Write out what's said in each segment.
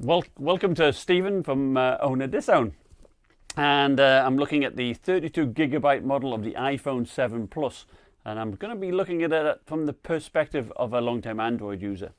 Welcome to Stephen from Owner Disown, and I'm looking at the 32GB model of the iPhone 7 Plus, and I'm going to be looking at it from the perspective of a long-time Android user.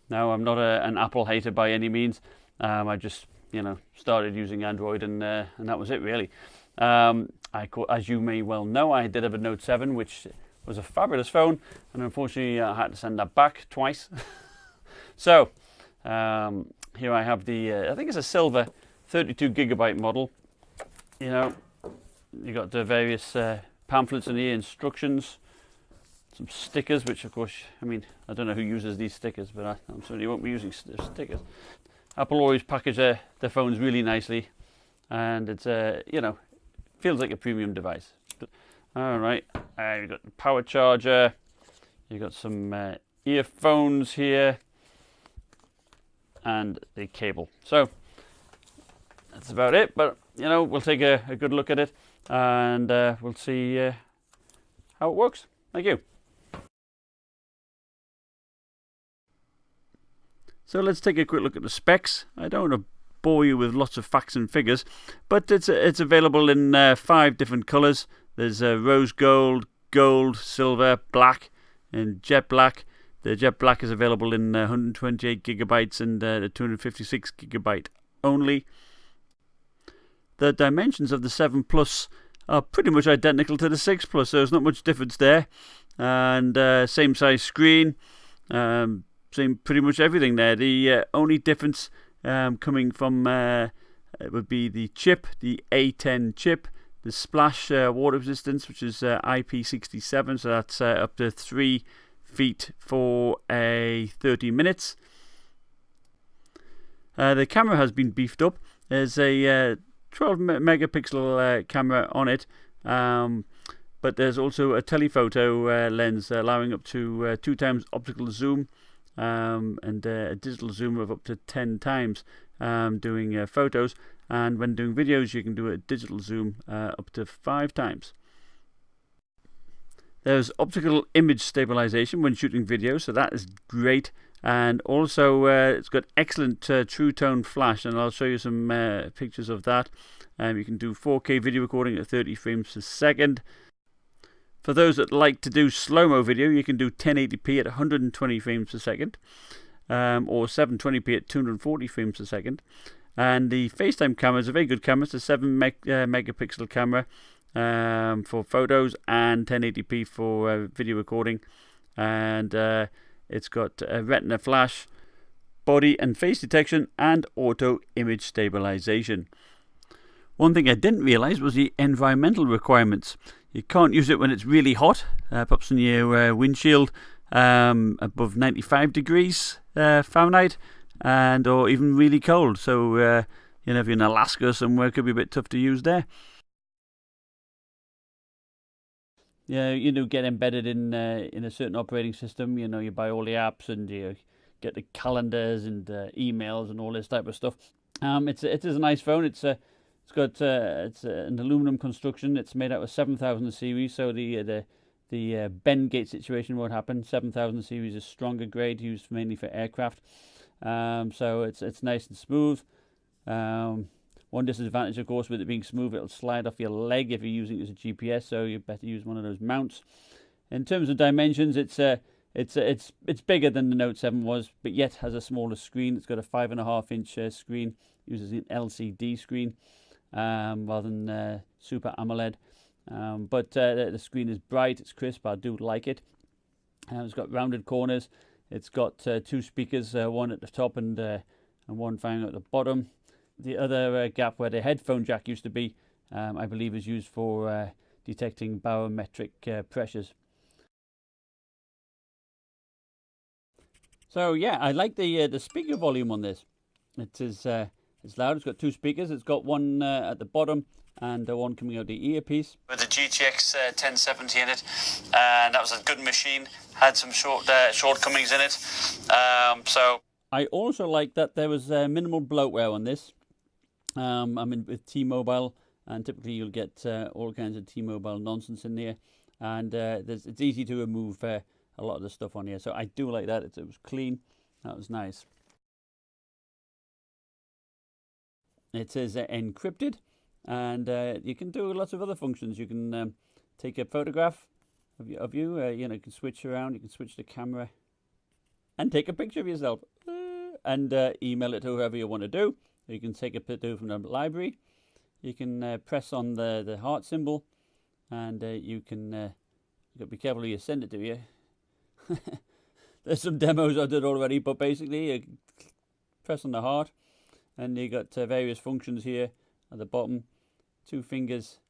Now, I'm not an Apple hater by any means. I just, started using Android, and that was it really. As you may well know, I did have a Note 7, which was a fabulous phone, and unfortunately, I had to send that back twice. So. Here I have the, I think it's a silver 32GB model. You got the various pamphlets in here, instructions, some stickers, which of course, I don't know who uses these stickers, but I certainly won't be using stickers. Apple always package their phones really nicely, and it's, feels like a premium device. All right, you've got the power charger, you've got some earphones here, and the cable. So that's about it, but we'll take a good look at it, and we'll see how it works. Thank you. So let's take a quick look at the specs. I don't want to bore you with lots of facts and figures, but it's available in 5 different colors. There's rose gold, gold, silver, black, and jet black. The jet black is available in 128GB and the 256GB only. The dimensions of the 7 Plus are pretty much identical to the 6 Plus, so there's not much difference there. And same size screen, same pretty much everything there. The only difference coming from would be the chip, the A10 chip, the splash water resistance, which is IP67, so that's up to 3 feet for 30 minutes. The camera has been beefed up. There's a 12 megapixel camera on it, but there's also a telephoto lens allowing up to 2 times optical zoom, and a digital zoom of up to 10 times doing photos, and when doing videos you can do a digital zoom up to 5 times. There's optical image stabilization when shooting video, so that is great. And also it's got excellent true tone flash, and I'll show you some pictures of that. You can do 4K video recording at 30 frames per second. For those that like to do slow-mo video, you can do 1080p at 120 frames per second, or 720p at 240 frames per second. And the FaceTime camera is a very good camera. It's a 7 megapixel camera. For photos, and 1080p for video recording, and it's got a retina flash, body and face detection, and auto image stabilization. One thing I didn't realize was the environmental requirements. You can't use it when it's really hot, perhaps in your windshield above 95 degrees Fahrenheit, and or even really cold. So if you're in Alaska or somewhere, it could be a bit tough to use there. Yeah, get embedded in a certain operating system. You buy all the apps, and you get the calendars and emails and all this type of stuff. It is a nice phone. It's got an aluminum construction. It's made out of 7000 series, so the bend gate situation won't happen. 7000 series is stronger grade, used mainly for aircraft. So it's nice and smooth. One disadvantage, of course, with it being smooth, it'll slide off your leg if you're using it as a GPS, so you better use one of those mounts. In terms of dimensions, it's bigger than the Note 7 was, but yet has a smaller screen. It's got a 5.5-inch screen, uses an LCD screen rather than Super AMOLED. But the screen is bright, it's crisp. I do like it. It's got rounded corners. It's got 2 speakers, one at the top and one firing at the bottom. The other gap where the headphone jack used to be, I believe, is used for detecting barometric pressures. So yeah, I like the speaker volume on this. It's loud. It's got 2 speakers. It's got one at the bottom and one coming out the earpiece. With the GTX 1070 in it, and that was a good machine. Had some shortcomings in it. So I also like that there was minimal bloatware on this. I'm in with T-Mobile, and typically you'll get all kinds of T-Mobile nonsense in there, and it's easy to remove a lot of the stuff on here. So I do like that. It was clean. That was nice. It is encrypted, and you can do lots of other functions. You can take a photograph of you. You know, you can switch around. You can switch the camera and take a picture of yourself and email it to whoever you want to do. You can take a picture from the library. You can press on the heart symbol, and you can you've got to be careful who you send it to you. There's some demos I did already, but basically you press on the heart, and you got various functions here at the bottom. 2 fingers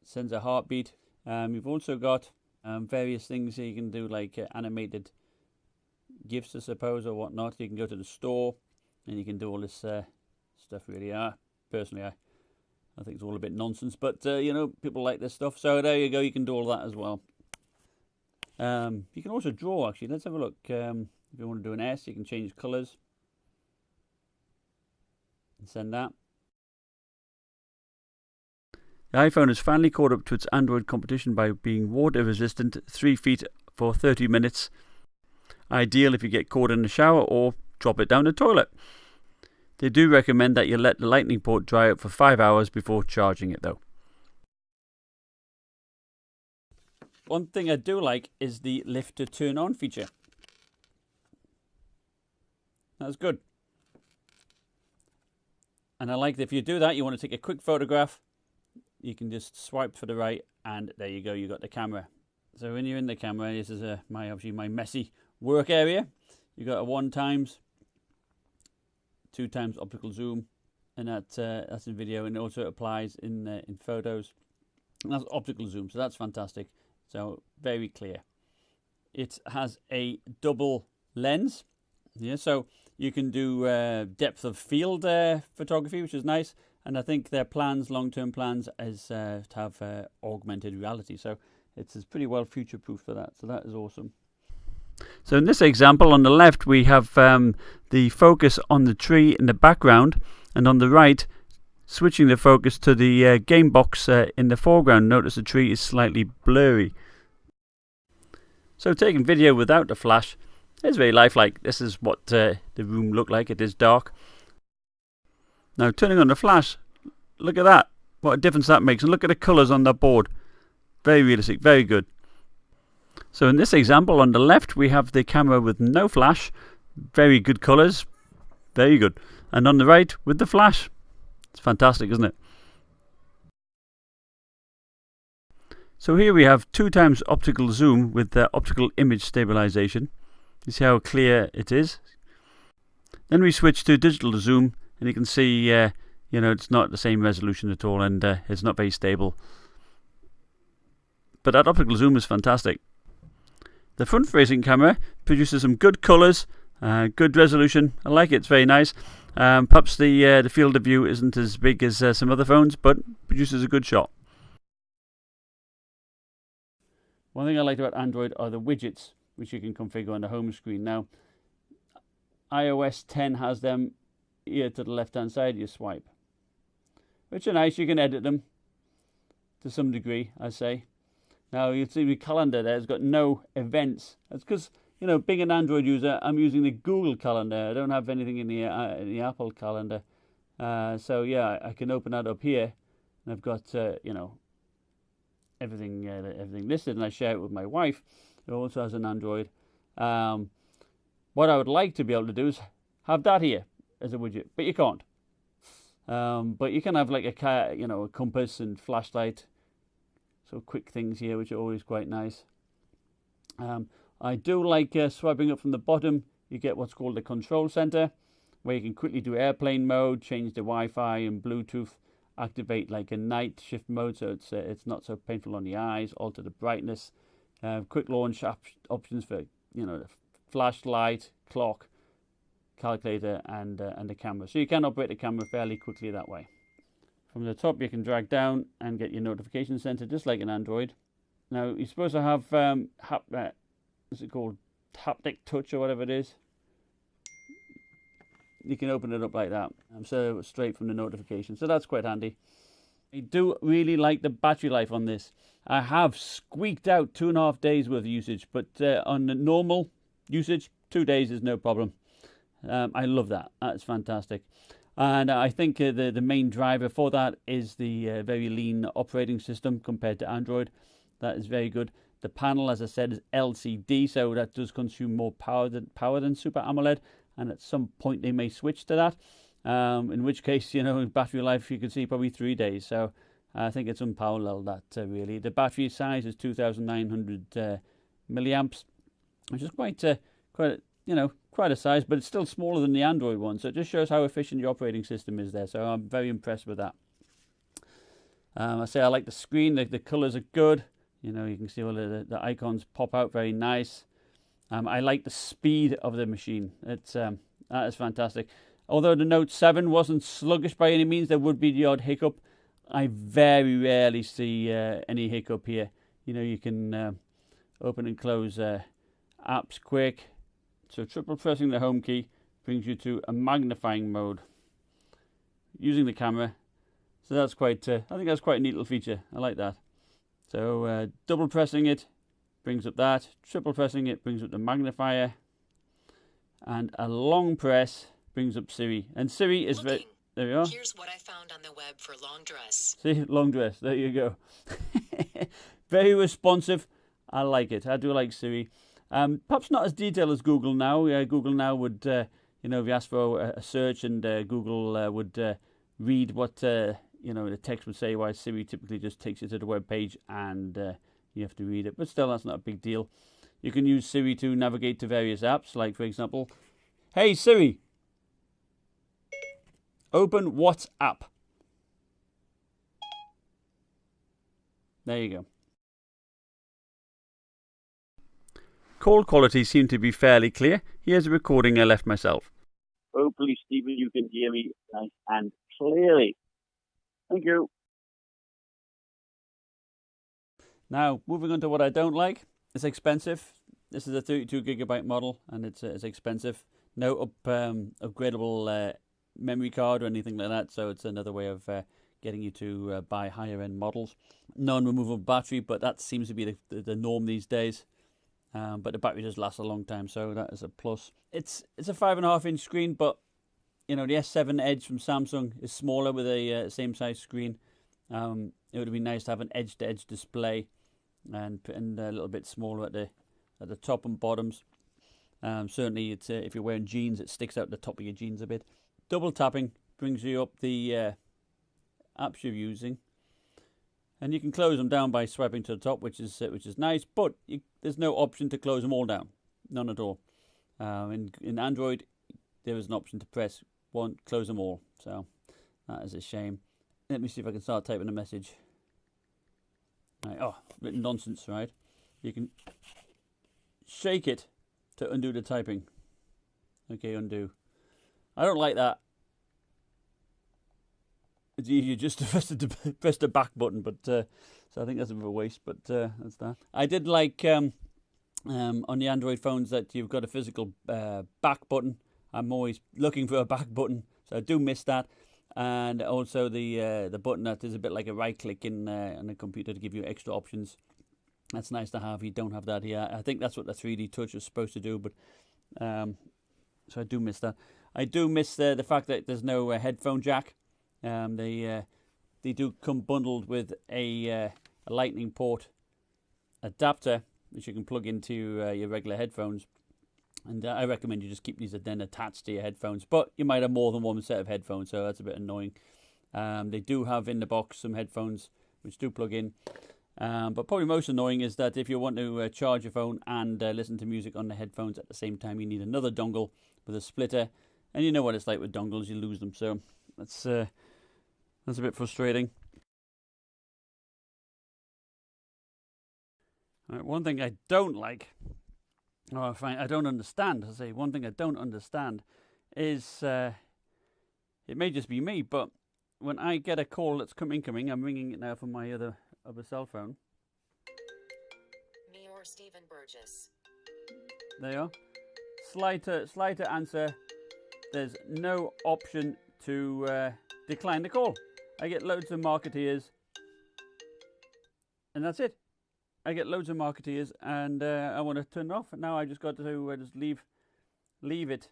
sends a heartbeat. You've also got various things here you can do, like animated GIFs, I suppose, or whatnot. You can go to the store and you can do all this stuff. Really, personally, I think it's all a bit nonsense, but you know, people like this stuff. So there you go. You can do all that as well. You can also draw. Actually, let's have a look. If you want to do an S, you can change colours and send that. The iPhone has finally caught up to its Android competition by being water resistant, 3 feet for 30 minutes. Ideal if you get caught in the shower or drop it down the toilet. They do recommend that you let the lightning port dry out for 5 hours before charging it though. One thing I do like is the lift to turn on feature. That's good. And I like that if you do that, you want to take a quick photograph, you can just swipe to the right, and there you go, you got the camera. So when you're in the camera, this is obviously my messy work area. You got a 1x, 2x optical zoom, and that's in video, and it also applies in photos. And that's optical zoom, so that's fantastic. So very clear. It has a double lens, yeah, so you can do depth of field photography, which is nice. And I think their plans, long-term plans, is to have augmented reality. So it's pretty well future-proof for that. So that is awesome. So in this example, on the left, we have the focus on the tree in the background. And on the right, switching the focus to the game box in the foreground. Notice the tree is slightly blurry. So taking video without the flash is very lifelike. This is what the room looked like. It is dark. Now turning on the flash, look at that. What a difference that makes. And look at the colours on that board. Very realistic, very good. So in this example on the left, we have the camera with no flash. Very good colours. Very good. And on the right, with the flash. It's fantastic, isn't it? So here we have 2x optical zoom with the optical image stabilization. You see how clear it is. Then we switch to digital zoom, and you can see, you know, it's not the same resolution at all, and it's not very stable. But that optical zoom is fantastic. The front-facing camera produces some good colours, good resolution. I like it. It's very nice. Perhaps the field of view isn't as big as some other phones, but produces a good shot. One thing I liked about Android are the widgets, which you can configure on the home screen. Now, iOS 10 has them here to the left-hand side. You swipe, which are nice. You can edit them to some degree, I say. Now, you see the calendar there has got no events. That's because, you know, being an Android user, I'm using the Google Calendar. I don't have anything in the Apple Calendar. So, yeah, I can open that up here. And I've got, you know, everything listed, and I share it with my wife, who also has an Android. What I would like to be able to do is have that here as a widget, but you can't. But you can have like a compass and flashlight, so quick things here, which are always quite nice. I do like swiping up from the bottom. You get what's called the control center, where you can quickly do airplane mode, change the Wi-Fi and Bluetooth, activate like a night shift mode, so it's not so painful on the eyes, alter the brightness, quick launch options for, you know, the flashlight, clock, calculator, and the camera. So you can operate the camera fairly quickly that way. From the top, you can drag down and get your notification center, just like an Android. Now you're supposed to have what's it called, haptic touch or whatever it is. You can open it up like that, so straight from the notification. So that's quite handy. I do really like the battery life on this. I have squeaked out 2.5 days worth of usage, but on the normal usage, 2 days is no problem. I love that. That's fantastic. And I think the main driver for that is the very lean operating system compared to Android. That is very good. The panel, as I said, is LCD, so that does consume more power than Super AMOLED. And at some point they may switch to that. In which case, battery life you can see probably 3 days. So I think it's unparalleled, that really. The battery size is 2,900 milliamps, which is quite a size, but it's still smaller than the Android one. So it just shows how efficient the operating system is there. So I'm very impressed with that. I say I like the screen. The colors are good. You can see all the icons pop out, very nice. I like the speed of the machine. That is fantastic. Although the Note 7 wasn't sluggish by any means, there would be the odd hiccup. I very rarely see any hiccup here. You can open and close apps quick. So triple pressing the home key brings you to a magnifying mode using the camera. So that's I think that's quite a neat little feature. I like that. So double pressing it brings up that. Triple pressing it brings up the magnifier. And a long press brings up Siri. And Siri is very... There we are. Here's what I found on the web for long dress. See, long dress. There you go. Very responsive. I like it. I do like Siri. Perhaps not as detailed as Google Now. Google Now would, if you ask for a search and Google would read what the text would say, while Siri typically just takes you to the web page and you have to read it. But still, that's not a big deal. You can use Siri to navigate to various apps, like, for example, hey Siri, open WhatsApp. There you go. Call quality seemed to be fairly clear. Here's a recording I left myself. Hopefully, Stephen, you can hear me nice and clearly. Thank you. Now, moving on to what I don't like. It's expensive. This is a 32GB model, and it's expensive. No upgradable memory card or anything like that, so it's another way of getting you to buy higher-end models. Non-removable battery, but that seems to be the norm these days. But the battery does last a long time, so that is a plus. It's a 5.5-inch screen, but the S7 Edge from Samsung is smaller with a same size screen. It would be nice to have an edge-to-edge display, and a little bit smaller at the top and bottoms. Certainly, it's if you're wearing jeans, it sticks out the top of your jeans a bit. Double tapping brings you up the apps you're using. And you can close them down by swiping to the top, which is nice. But there's no option to close them all down, none at all. In Android, there is an option to press one, close them all. So that is a shame. Let me see if I can start typing a message. Right. Oh, written nonsense, right? You can shake it to undo the typing. Okay, undo. I don't like that. It's easier just to press the back button, but so I think that's a bit of a waste. But that's that. I did like on the Android phones that you've got a physical back button. I'm always looking for a back button, so I do miss that. And also the button that is a bit like a right click on the computer to give you extra options. That's nice to have. You don't have that here. I think that's what the 3D Touch was supposed to do, but so I do miss that. I do miss the fact that there's no headphone jack. They do come bundled with a Lightning port adapter, which you can plug into your regular headphones. And I recommend you just keep these then attached to your headphones. But you might have more than one set of headphones, so that's a bit annoying. They do have in the box some headphones which do plug in. But probably most annoying is that if you want to charge your phone and listen to music on the headphones at the same time, you need another dongle with a splitter. And you know what it's like with dongles, you lose them. So that's a bit frustrating. All right, one thing I don't like, or I don't understand, one thing I don't understand is, it may just be me, but when I get a call that's incoming, I'm ringing it now from my other cell phone. Me or Stephen Burgess. There you are. Slide to answer. There's no option to decline the call. I get loads of marketeers, and that's it. I get loads of marketeers, and I want to turn it off. Now I just got to just leave it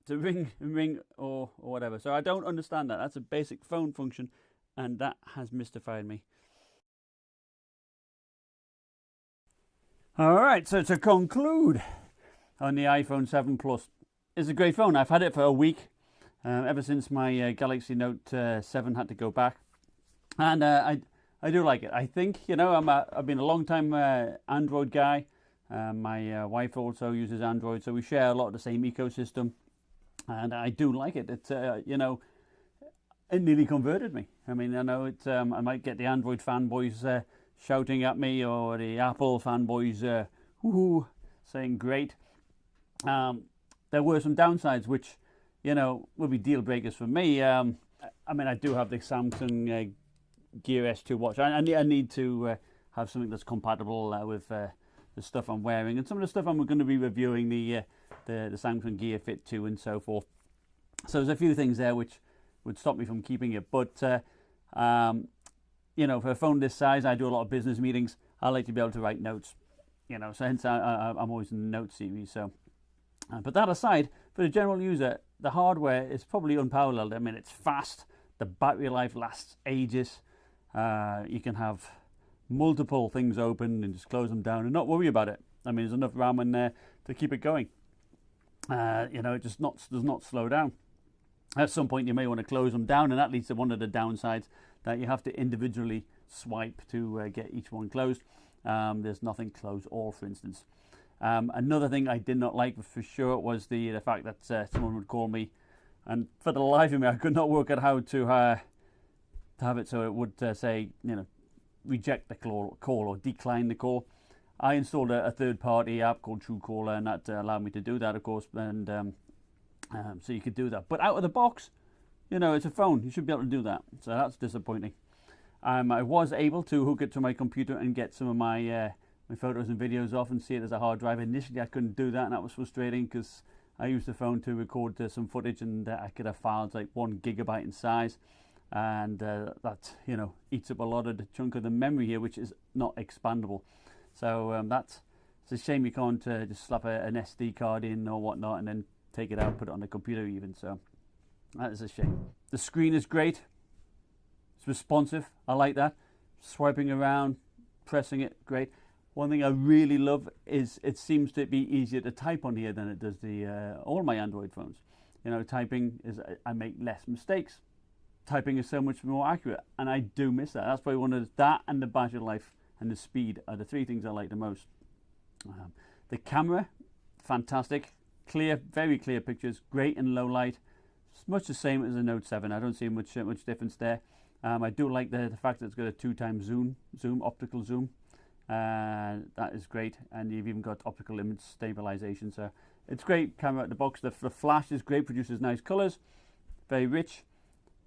to ring or whatever. So I don't understand that. That's a basic phone function, and that has mystified me. All right, so to conclude on the iPhone 7 Plus, it's a great phone. I've had it for a week, ever since my Galaxy Note 7 had to go back, and I do like it. I think, you know, I've been a long time Android guy. My wife also uses Android, so we share a lot of the same ecosystem, and I do like it. It's you know, it nearly converted me. I mean, I know it. I might get the Android fanboys shouting at me, or the Apple fanboys woohoo, saying great. There were some downsides, which, you know, would be deal breakers for me. I mean, I do have the Samsung Gear S2 watch. I need to have something that's compatible with the stuff I'm wearing, and some of the stuff I'm going to be reviewing, the Samsung Gear Fit 2 and so forth. So there's a few things there which would stop me from keeping it. But you know, for a phone this size, I do a lot of business meetings. I like to be able to write notes. You know, so hence I'm always in the note series. So, but that aside, for the general user, the hardware is probably unparalleled. I mean, it's fast. The battery life lasts ages. You can have multiple things open and just close them down and not worry about it. I mean, there's enough RAM in there to keep it going. You know, it just does not slow down. At some point, you may want to close them down, and that leads to one of the downsides, that you have to individually swipe to get each one closed. There's nothing close all, for instance. Another thing I did not like for sure was the fact that someone would call me, and for the life of me, I could not work out how to have it so it would say, you know, reject the call or decline the call. I installed a third-party app called Truecaller, and that allowed me to do that, of course, and so you could do that. But out of the box, you know, it's a phone. You should be able to do that. So that's disappointing. I was able to hook it to my computer and get some of my photos and videos off and see it as a hard drive. Initially, I couldn't do that, and that was frustrating because I used the phone to record some footage, and I could have files like 1 gigabyte in size. And that, you know, eats up a lot of the chunk of the memory here, which is not expandable. So it's a shame you can't just slap an SD card in or whatnot and then take it out, put it on the computer even. So that is a shame. The screen is great. It's responsive. I like that. Swiping around, pressing it, great. One thing I really love is it seems to be easier to type on here than it does all my Android phones. You know, typing is, I make less mistakes. Typing is so much more accurate, and I do miss that. That's probably one of that, and the battery life and the speed are the three things I like the most. The camera, fantastic, clear, very clear pictures, great in low light. It's much the same as the Note 7. I don't see much difference there. I do like the fact that it's got a 2x zoom, optical zoom. That is great, and you've even got optical image stabilization. So it's great camera at the box. The flash is great, produces nice colors, very rich.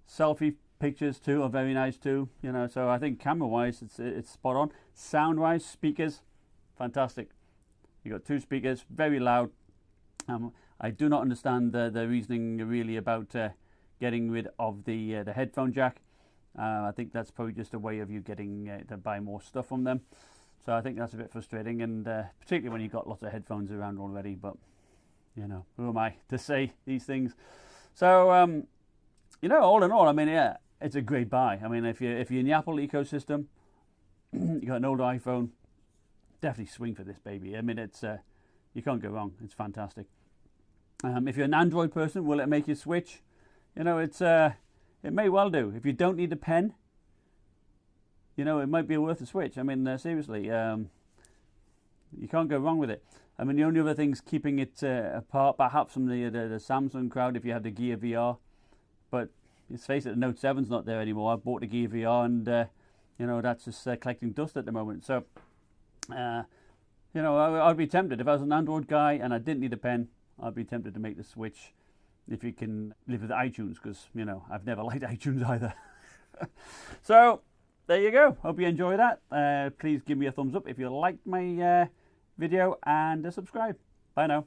Selfie pictures too are very nice too, you know. So I think camera wise it's spot on. Sound wise, speakers, fantastic. You got 2 speakers, very loud. I do not understand the reasoning really about getting rid of the headphone jack. I think that's probably just a way of you getting to buy more stuff from them. So I think that's a bit frustrating, and particularly when you've got lots of headphones around already. But you know, who am I to say these things? So you know, all in all, I mean, yeah, it's a great buy. I mean, if you're in the Apple ecosystem, you got an older iPhone, definitely swing for this baby. I mean, it's you can't go wrong. It's fantastic. If you're an Android person, will it make you switch? You know, it may well do. If you don't need a pen, you know, it might be worth a switch. I mean, seriously, you can't go wrong with it. I mean, the only other things keeping it apart, perhaps from the Samsung crowd, if you have the Gear VR. But let's face it, the Note 7's not there anymore. I bought the Gear VR, and you know, that's just collecting dust at the moment. So, you know, I'd be tempted if I was an Android guy and I didn't need a pen. I'd be tempted to make the switch if you can live with iTunes, because you know I've never liked iTunes either. So there you go. Hope you enjoy that. Please give me a thumbs up if you liked my video, and subscribe. Bye now.